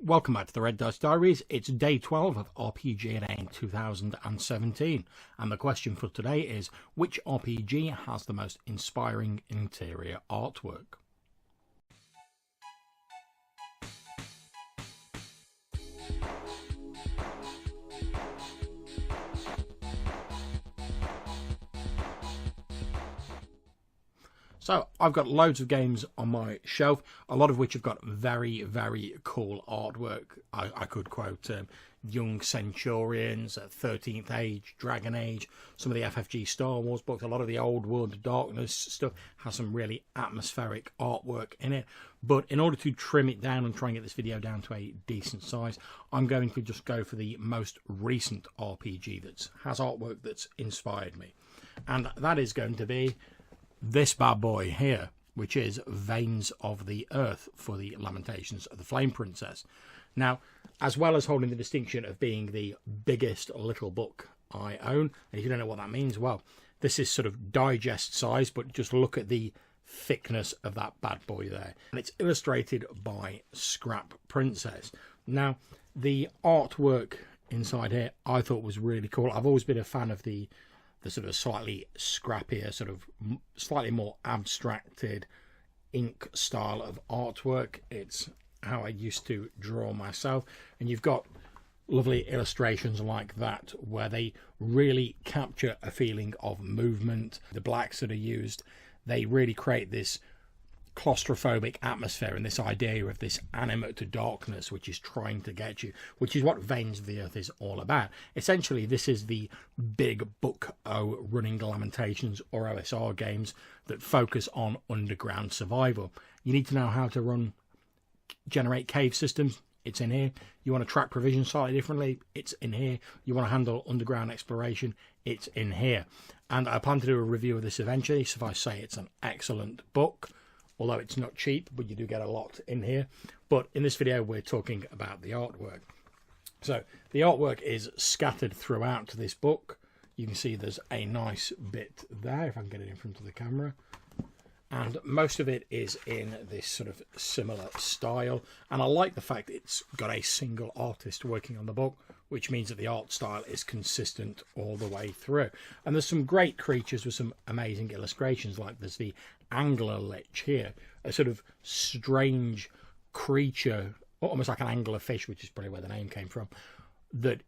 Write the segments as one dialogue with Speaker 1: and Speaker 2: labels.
Speaker 1: Welcome back to the Red Dice Diaries. It's day 12 of RPGADay 2017, and the question for today is, which RPG has the most inspiring interior artwork? So I've got loads of games on my shelf, a lot of which have got very, very cool artwork. I could quote Young Centurions, 13th Age, Dragon Age, some of the FFG Star Wars books, a lot of the old World of Darkness stuff has some really atmospheric artwork in it. But in order to trim it down and try and get this video down to a decent size, I'm going to just go for the most recent RPG that has artwork that's inspired me. And that is going to be this bad boy here, which is Veins of the Earth for the Lamentations of the Flame Princess. Now, as well as holding the distinction of being the biggest little book I own, and if you don't know what that means, well, this is sort of digest size, but just look at the thickness of that bad boy there. And it's illustrated by Scrap Princess. Now, the artwork inside here I thought was really cool. I've always been a fan of the sort of slightly scrappier, sort of slightly more abstracted ink style of artwork. It's how I used to draw myself, and you've got lovely illustrations like that where they really capture a feeling of movement. The blacks that are used, they really create this claustrophobic atmosphere and this idea of this animate darkness which is trying to get you, which is what Veins of the Earth is all about. Essentially, this is the big book O running Lamentations or OSR games that focus on underground survival. You need to know how to generate cave systems. It's in here. You want to track provisions slightly differently. It's in here. You want to handle underground exploration. It's in here. And I plan to do a review of this eventually. So if I say it's an excellent book, although it's not cheap, but you do get a lot in here. But in this video, we're talking about the artwork. So the artwork is scattered throughout this book. You can see there's a nice bit there, if I can get it in front of the camera. And most of it is in this sort of similar style. And I like the fact it's got a single artist working on the book, which means that the art style is consistent all the way through. And there's some great creatures with some amazing illustrations, like there's the angler lich here, a sort of strange creature, almost like an anglerfish, which is probably where the name came from, that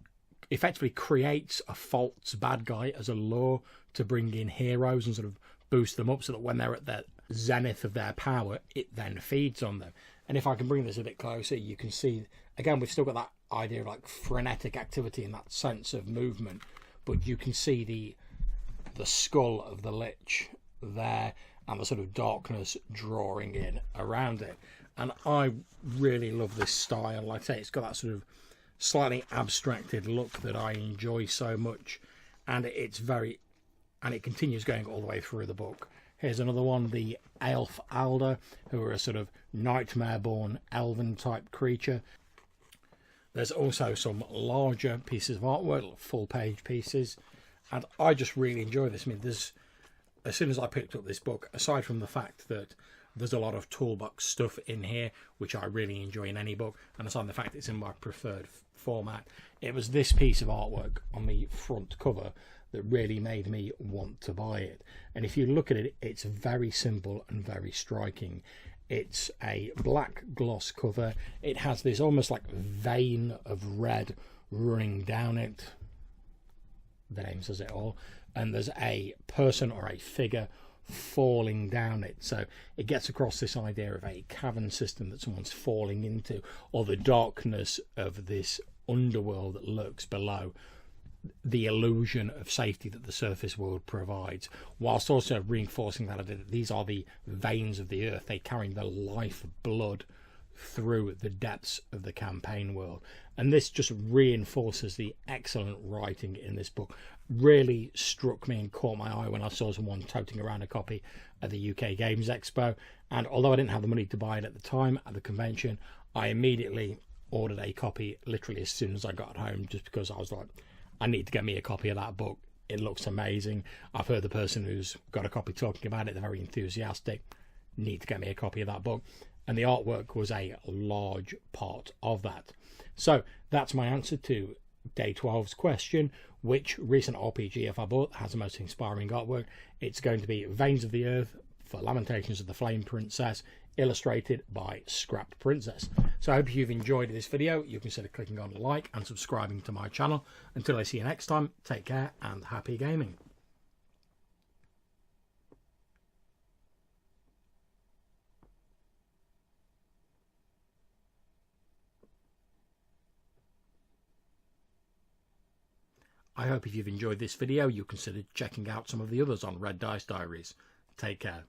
Speaker 1: effectively creates a false bad guy as a lure to bring in heroes and sort of boost them up so that when they're at the zenith of their power, it then feeds on them. And if I can bring this a bit closer, you can see, again, we've still got that idea of like frenetic activity and that sense of movement, but you can see the skull of the lich there and the sort of darkness drawing in around it. And I really love this style. Like I say, it's got that sort of slightly abstracted look that I enjoy so much, and it continues going all the way through the book. Here's another one, the Elf Alder, who are a sort of nightmare-born elven type creature. There's also some larger pieces of artwork, full-page pieces, and I just really enjoy this. I mean, as soon as I picked up this book, aside from the fact that there's a lot of toolbox stuff in here, which I really enjoy in any book, and aside from the fact it's in my preferred format, it was this piece of artwork on the front cover that really made me want to buy it. And if you look at it, it's very simple and very striking. It's a black gloss cover. It has this almost like vein of red running down it. The name says it all. And there's a person or a figure falling down it. So it gets across this idea of a cavern system that someone's falling into, or the darkness of this underworld that lurks below, the illusion of safety that the surface world provides, whilst also reinforcing that idea that these are the veins of the earth. They carry the life blood through the depths of the campaign world. And this just reinforces the excellent writing in this book. Really struck me and caught my eye when I saw someone toting around a copy at the UK Games Expo. And although I didn't have the money to buy it at the time at the convention, I immediately ordered a copy literally as soon as I got home, just because I was like, I need to get me a copy of that book. It looks amazing. I've heard the person who's got a copy talking about it. They're very enthusiastic. Need to get me a copy of that book. and the artwork was a large part of that. So that's my answer to Day 12's question: which recent RPG have I bought has the most inspiring artwork? It's going to be Veins of the Earth for Lamentations of the Flame Princess, illustrated by Scrap Princess. So I hope you've enjoyed this video. You consider clicking on like and subscribing to my channel. Until I see you next time, take care and happy gaming. I hope if you've enjoyed this video, you consider checking out some of the others on Red Dice Diaries. Take care.